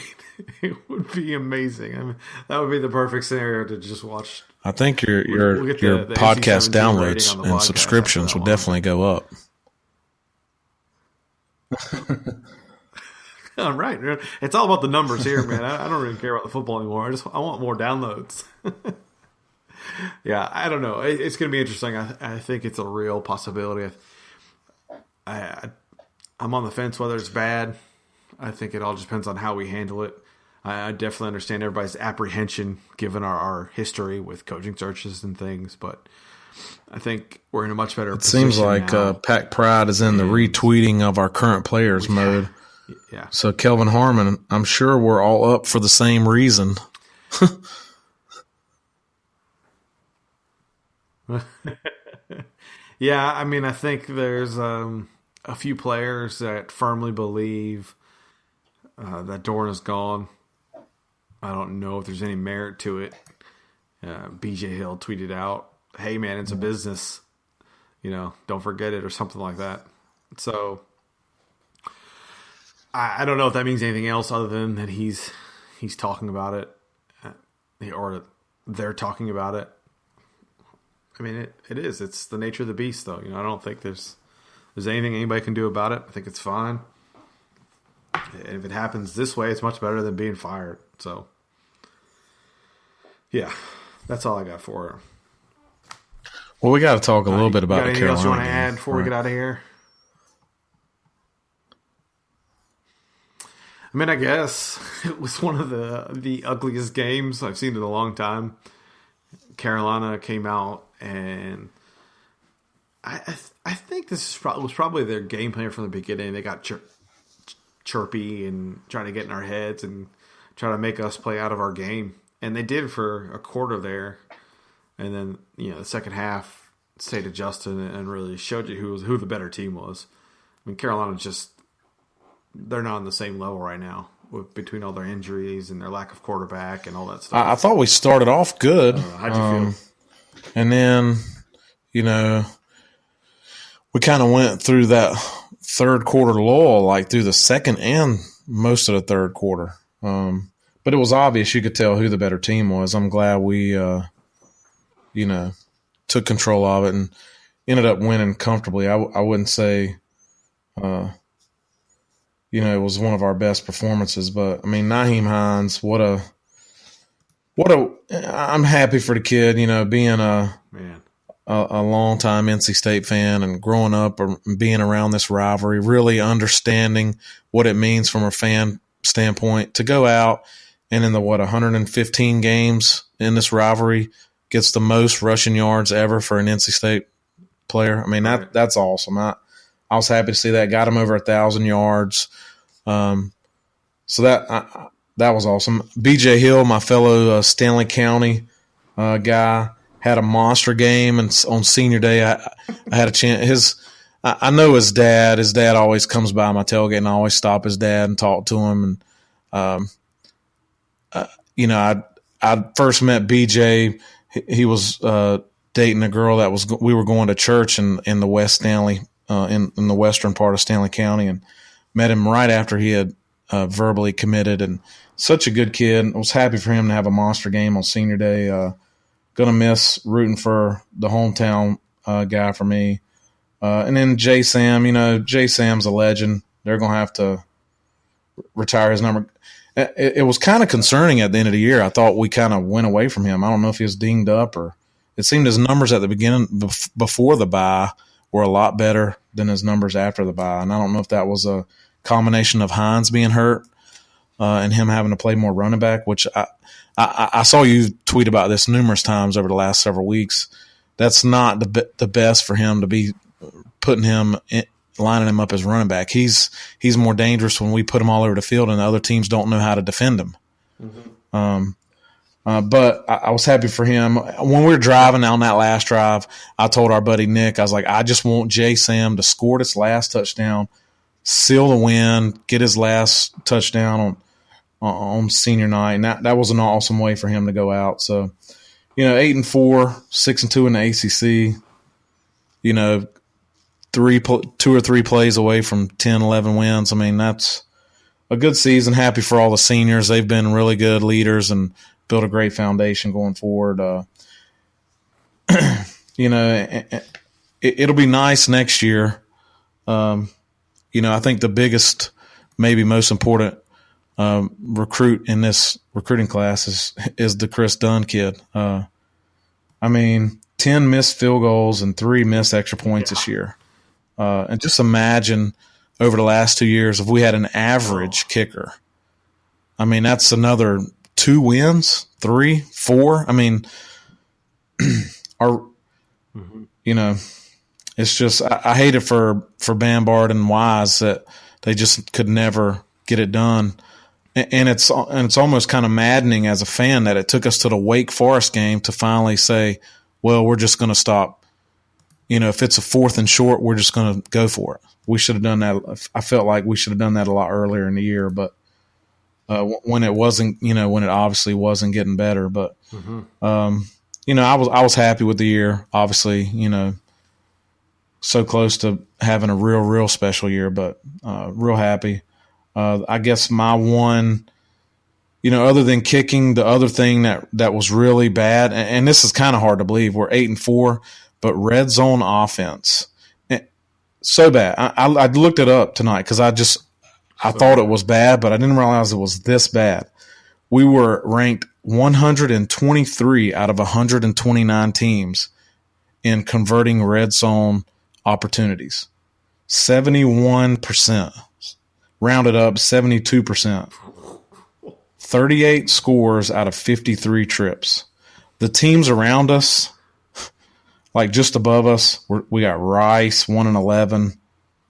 it would be amazing. I mean, that would be the perfect scenario to just watch. I think your the podcast downloads and subscriptions will definitely go up. All right. It's all about the numbers here, man. I don't really care about the football anymore. I want more downloads. Yeah, I don't know. It's going to be interesting. I think it's a real possibility. I'm on the fence whether it's bad. I think it all just depends on how we handle it. I definitely understand everybody's apprehension given our history with coaching searches and things, but I think we're in a much better position. It seems like Pack Pride is in the retweeting of our current players mode. Yeah. So Kelvin Harmon, I'm sure we're all up for the same reason. Yeah, I mean, I think there's a few players that firmly believe that Doeren is gone. I don't know if there's any merit to it. BJ Hill tweeted out, "Hey man, it's a business. Don't forget it," or something like that. So I don't know if that means anything else other than that he's talking about it, or they're talking about it. I mean, it is. It's the nature of the beast, though. I don't think there's anything anybody can do about it. I think it's fine. And if it happens this way, it's much better than being fired. So, yeah, that's all I got for her. Well, we got to talk a little bit about the Carolina. Anything else you want to add before we get out of here? I mean, I guess it was one of the ugliest games I've seen in a long time. Carolina came out, and I think this was probably their game plan from the beginning. They got chirpy and trying to get in our heads and try to make us play out of our game, and they did for a quarter there. And then the second half stayed adjusted and really showed you who the better team was. I mean, Carolina they're not on the same level right now between all their injuries and their lack of quarterback and all that stuff. I thought we started off good. How'd you feel? And then, we kind of went through that third quarter lull, like through the second and most of the third quarter. But it was obvious. You could tell who the better team was. I'm glad we, took control of it and ended up winning comfortably. I wouldn't say, it was one of our best performances, but I mean, Nyheim Hines, I'm happy for the kid, being a longtime NC State fan and growing up or being around this rivalry, really understanding what it means from a fan standpoint to go out and in the 115 games in this rivalry gets the most rushing yards ever for an NC State player. I mean, that's awesome. I was happy to see that. Got him over 1,000 yards. So that was awesome. BJ Hill, my fellow Stanley County guy, had a monster game, and on senior day, I had a chance. I know his dad. His dad always comes by my tailgate, and I always stop his dad and talk to him. And I first met BJ. He was dating a girl that we were going to church in the West Stanley, in the western part of Stanley County, and met him right after he had verbally committed. And such a good kid. I was happy for him to have a monster game on senior day. Gonna miss rooting for the hometown guy for me. And then J Sam, J Sam's a legend. They're gonna have to retire his number. It was kind of concerning at the end of the year. I thought we kind of went away from him. I don't know if he was dinged up, or it seemed his numbers at the beginning before the bye were a lot better than his numbers after the bye. And I don't know if that was a combination of Hines being hurt and him having to play more running back, which I saw you tweet about this numerous times over the last several weeks. That's not the best for him to be putting him lining him up as running back. He's more dangerous when we put him all over the field and the other teams don't know how to defend him. Mm-hmm. But I was happy for him. When we were driving on that last drive, I told our buddy Nick, I was like, I just want J Sam to score this last touchdown, seal the win, get his last touchdown on senior night. And that was an awesome way for him to go out. So, 8-4, 6-2 in the ACC, 2 or 3 plays away from 10, 11 wins. I mean, that's a good season. Happy for all the seniors. They've been really good leaders and built a great foundation going forward. It'll be nice next year. I think the biggest, maybe most important recruit in this recruiting class is the Chris Dunn kid. 10 missed field goals and 3 missed extra points this year. And just imagine over the last 2 years, if we had an average kicker, that's another 2 wins, 3, 4. It's just, I hate it for Bambard and Wise that they just could never get it done. And it's almost kind of maddening as a fan that it took us to the Wake Forest game to finally say, well, we're just going to stop. If it's a 4th and short, we're just going to go for it. We should have done that. I felt like we should have done that a lot earlier in the year, but when it wasn't, when it obviously wasn't getting better. But I was happy with the year. Obviously, so close to having a real special year, but real happy. I guess my one, other than kicking, the other thing that was really bad, and this is kind of hard to believe, we're 8-4, but red zone offense, so bad. I looked it up tonight because I thought it was bad, but I didn't realize it was this bad. We were ranked 123 out of 129 teams in converting red zone opportunities. 71%. Rounded up, 72%. 38 scores out of 53 trips. The teams around us, like just above us, we got Rice 1-11,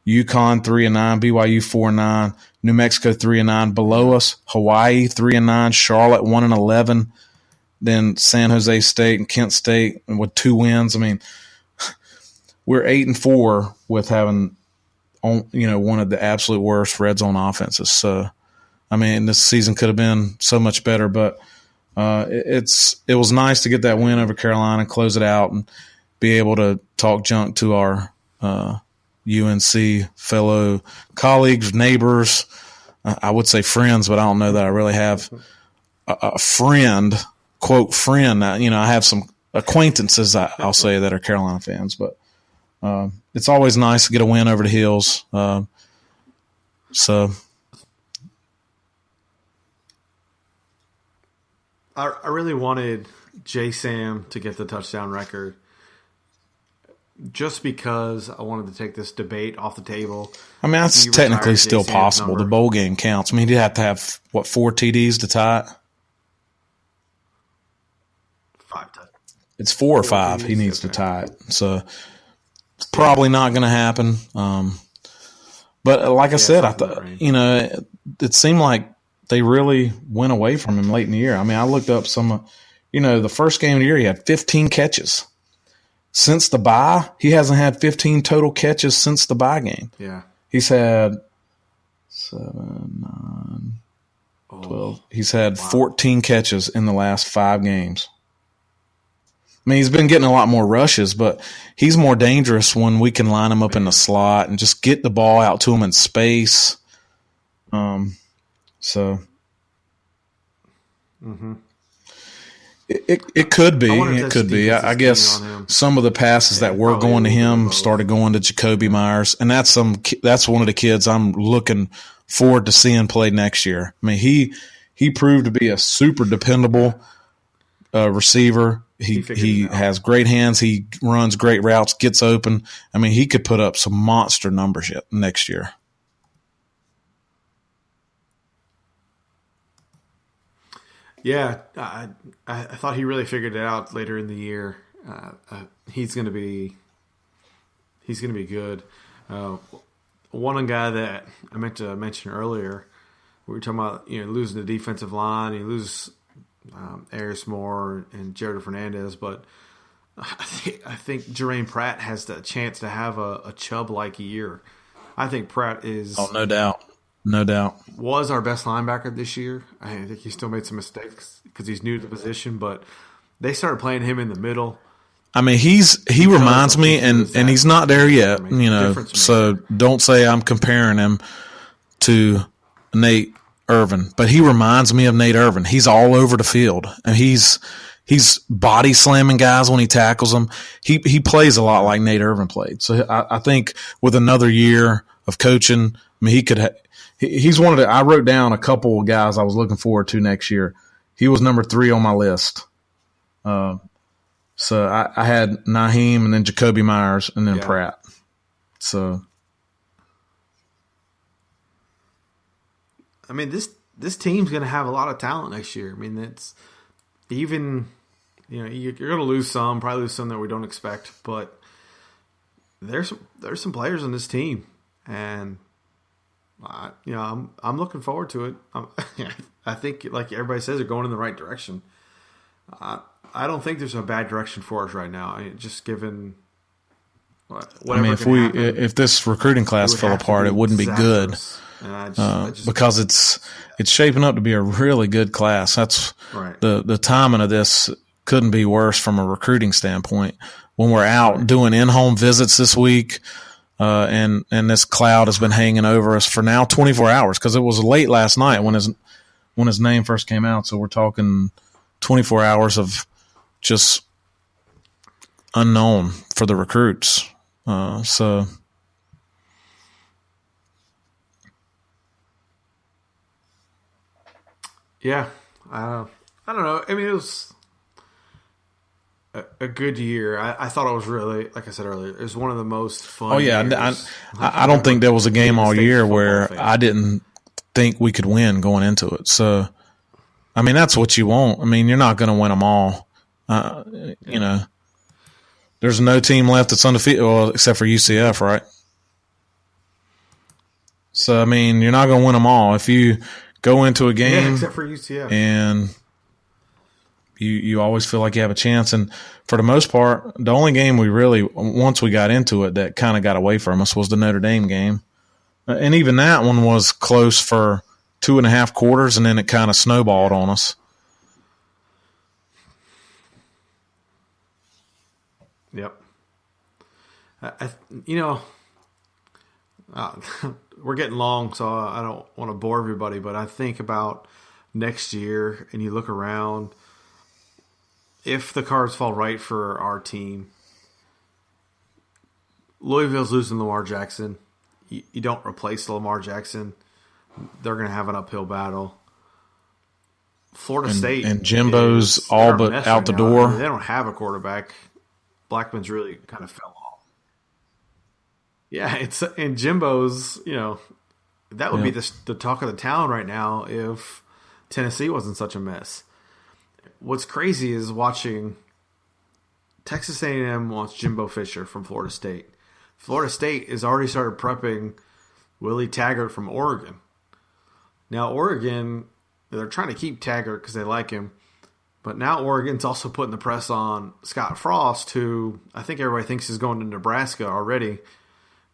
UConn 3-9, BYU 4-9, New Mexico 3-9. Below us, Hawaii 3-9, Charlotte 1-11, then San Jose State and Kent State with 2 wins. We're 8-4 with having one of the absolute worst red zone offenses. So, this season could have been so much better, but it was nice to get that win over Carolina and close it out and be able to talk junk to our UNC fellow colleagues, neighbors. I would say friends, but I don't know that I really have a friend, quote friend. I have some acquaintances, I'll say, that are Carolina fans, but it's always nice to get a win over the Heels. I really wanted J Sam to get the touchdown record just because I wanted to take this debate off the table. That's technically still possible. The bowl game counts. You'd have to have, 4 TDs to tie it? 5 touchdowns. It's 4 or 5 he needs to tie it. So it's probably not going to happen. But like I said, I thought, it seemed like they really went away from him late in the year. I looked up some The first game of the year, he had 15 catches. Since the bye, he hasn't had 15 total catches since the bye game. Yeah. He's had 7, 9, 12. He's had 14 catches in the last 5 games. I mean, he's been getting a lot more rushes, but he's more dangerous when we can line him up in the slot and just get the ball out to him in space. So it could be. It could be. I guess some of the passes that were going to him started going to Jakobi Meyers, and that's one of the kids I'm looking forward to seeing play next year. I mean, he proved to be a super dependable receiver. He has great hands. He runs great routes, gets open. I mean, he could put up some monster numbers next year. Yeah, I thought he really figured it out later in the year. He's going to be good. One guy that I meant to mention earlier, we were talking about losing the defensive line. You lose Aris Moore and Jared Fernandez, but I think Jermaine Pratt has the chance to have a Chubb-like year. I think Pratt is. Oh, no doubt. No doubt. Was our best linebacker this year. I think he still made some mistakes because he's new to the position, but they started playing him in the middle. I mean, he reminds me, and he's not there yet, so don't say I'm comparing him to Nate Irvin, but he reminds me of Nate Irvin. He's all over the field, and he's body slamming guys when he tackles them. He plays a lot like Nate Irvin played. So I think with another year of coaching, I mean, he could he's one of I wrote down a couple of guys I was looking forward to next year. He was number 3 on my list. So I had Nyheim and then Jakobi Meyers and then Pratt. So, I mean, this team's going to have a lot of talent next year. I mean, it's even you're going to lose some, probably lose some that we don't expect, but there's some players on this team, and I'm looking forward to it. I think, like everybody says, they're going in the right direction. I don't think there's a bad direction for us right now. I mean, just given if this recruiting class fell apart, it wouldn't be good. Because it's shaping up to be a really good class. That's right. The timing of this couldn't be worse from a recruiting standpoint. When we're out doing in-home visits this week, and this cloud has been hanging over us for now 24 hours because it was late last night when his name first came out. So we're talking 24 hours of just unknown for the recruits. So. Yeah, I don't know. I mean, it was a good year. I thought it was really, like I said earlier, it was one of the most fun. Oh yeah, years. I don't think there was a game all year where I didn't think we could win going into it. So, I mean, that's what you want. I mean, you're not going to win them all. There's no team left that's undefeated, except for UCF, right? So, I mean, you're not going to win them all if you go into a game, except for UCF, and you always feel like you have a chance. And for the most part, the only game we really, once we got into it, that kind of got away from us was the Notre Dame game. And even that one was close for 2.5 quarters, and then it kind of snowballed on us. Yep. We're getting long, so I don't want to bore everybody, but I think about next year and you look around, if the cards fall right for our team, Louisville's losing Lamar Jackson. You don't replace Lamar Jackson. They're going to have an uphill battle. Florida State. And Jimbo's all but out the door. I mean, they don't have a quarterback. Blackman's really kind of fell off. Yeah, and Jimbo's, that would be the talk of the town right now if Tennessee wasn't such a mess. What's crazy is watching Texas A&M wants Jimbo Fisher from Florida State. Florida State has already started prepping Willie Taggart from Oregon. Now, Oregon, they're trying to keep Taggart because they like him, But now Oregon's also putting the press on Scott Frost, who I think everybody thinks is going to Nebraska already.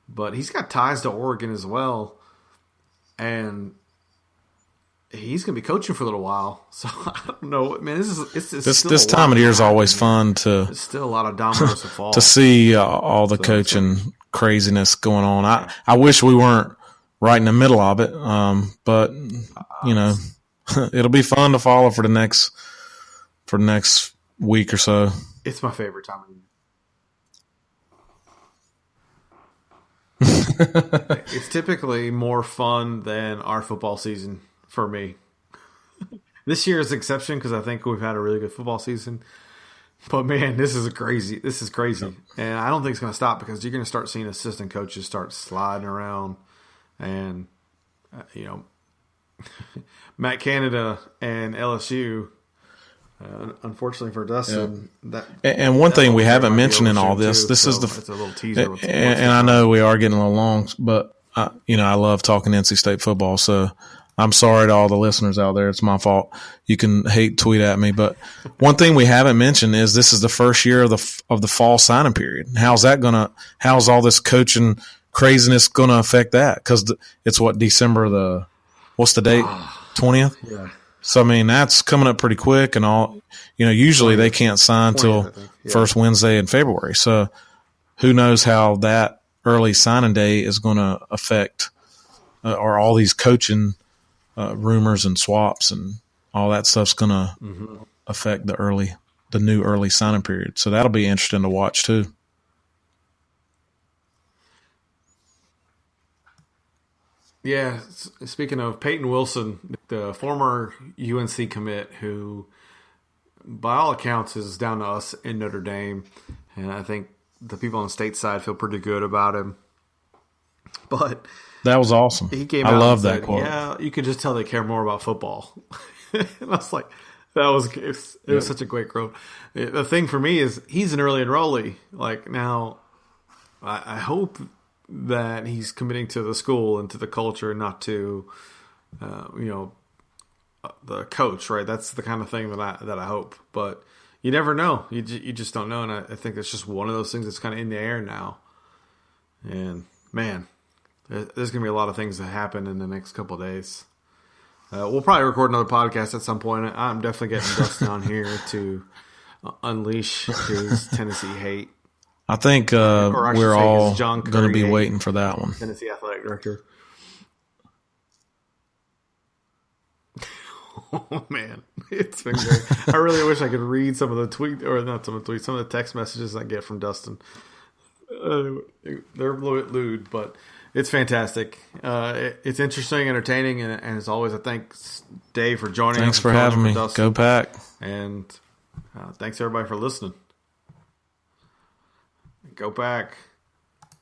But he's got ties to Oregon as well. And he's going to be coaching for a little while. So I don't know. Man, this time of year is always fun to. There's still a lot of dominoes to fall. To see all the coaching craziness going on. I wish we weren't right in the middle of it. But, it'll be fun to follow for the next week or so. It's my favorite time of year. It's typically more fun than our football season for me. This year is an exception because I think we've had a really good football season. But man, this is crazy. And I don't think it's going to stop because you're going to start seeing assistant coaches start sliding around. And, Matt Canada and LSU, unfortunately for Dustin, and one thing we haven't mentioned in all this, it's is a little teaser. And I know we are getting a little long, but I love talking NC State football, so I'm sorry to all the listeners out there. It's my fault. You can hate tweet at me, but one thing we haven't mentioned is this is the first year of the fall signing period. How's all this coaching craziness gonna affect that? Because it's December what's the date? 20th. Yeah. So I mean that's coming up pretty quick, and all usually they can't sign till first Wednesday in February. So who knows how that early signing day is going to affect or all these coaching rumors and swaps and all that stuff's going to affect the new early signing period. So that'll be interesting to watch too. Yeah, speaking of Peyton Wilson, the former UNC commit who, by all accounts, is down to us in Notre Dame, and I think the people on the state side feel pretty good about him. But that was awesome. He came I out love and that said, quote. Yeah, you could just tell they care more about football. And I was like, it was such a great quote. The thing for me is he's an early enrollee. Like now, I hope that he's committing to the school and to the culture, not to, the coach, right? That's the kind of thing that I hope. But you never know. You just don't know. And I think it's just one of those things that's kind of in the air now. And man, there's going to be a lot of things that happen in the next couple of days. We'll probably record another podcast at some point. I'm definitely getting Dustin on here to unleash his Tennessee hate. I think we're all going to be waiting for that one. Tennessee athletic director. Oh man, it's been great. I really wish I could read some of the text messages I get from Dustin. They're a little bit lewd, but it's fantastic. It's interesting, entertaining, and as always, I thank Dave for joining us. Thanks for having me. Go Pack. And thanks everybody for listening. Go Pack.